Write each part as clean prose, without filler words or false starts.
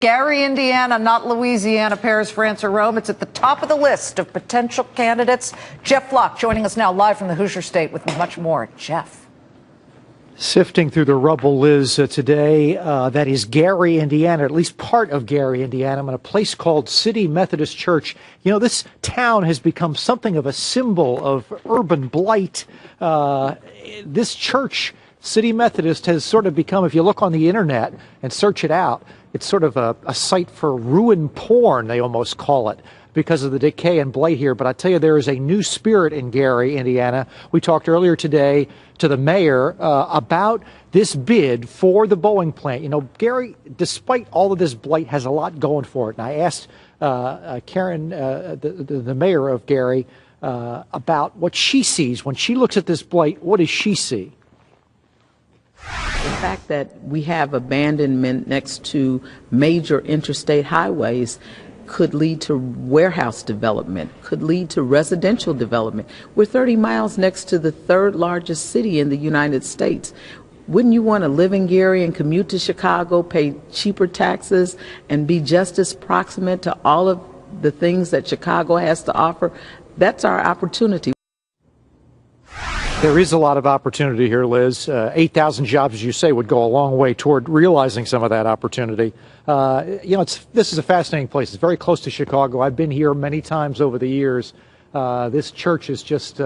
Gary, Indiana, not Louisiana, Paris, France, or Rome. It's at the top of the list of potential candidates. Jeff Flock joining us now live from the Hoosier State with much more. Jeff. Sifting through the rubble, Liz, today, that is Gary, Indiana, at least part of Gary, Indiana. I'm in a place called City Methodist Church. You know, this town has become something of a symbol of urban blight. This church, City Methodist, has sort of become, if you look on the internet and search it out, it's sort of a site for ruin porn, they almost call it, because of the decay and blight here. But I tell you, there is a new spirit in Gary, Indiana. We talked earlier today to the mayor about this bid for the Boeing plant. You know, Gary, despite all of this blight, has a lot going for it. And I asked Karen, the mayor of Gary, about what she sees. When she looks at this blight, what does she see? The fact that we have abandonment next to major interstate highways could lead to warehouse development, could lead to residential development. We're 30 miles next to the third largest city in the United States. Wouldn't you want to live in Gary and commute to Chicago, pay cheaper taxes, and be just as proximate to all of the things that Chicago has to offer? That's our opportunity. There is a lot of opportunity here, Liz. 8,000 jobs, as you say, would go a long way toward realizing some of that opportunity. You know, this is a fascinating place. It's very close to Chicago. I've been here many times over the years. This church is just,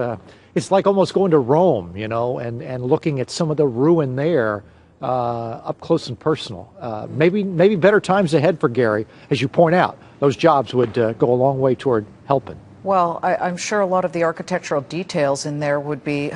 it's like almost going to Rome, you know, and looking at some of the ruin there up close and personal. Maybe better times ahead for Gary. As you point out, those jobs would go a long way toward helping. Well, I'm sure a lot of the architectural details in there would be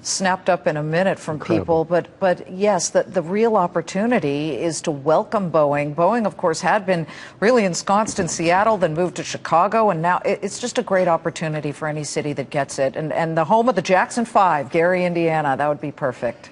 snapped up in a minute from Incredible. people. But yes, the real opportunity is to welcome Boeing. Boeing, of course, had been really ensconced in Seattle, then moved to Chicago, and now it's just a great opportunity for any city that gets it. And the home of the Jackson 5, Gary, Indiana, that would be perfect.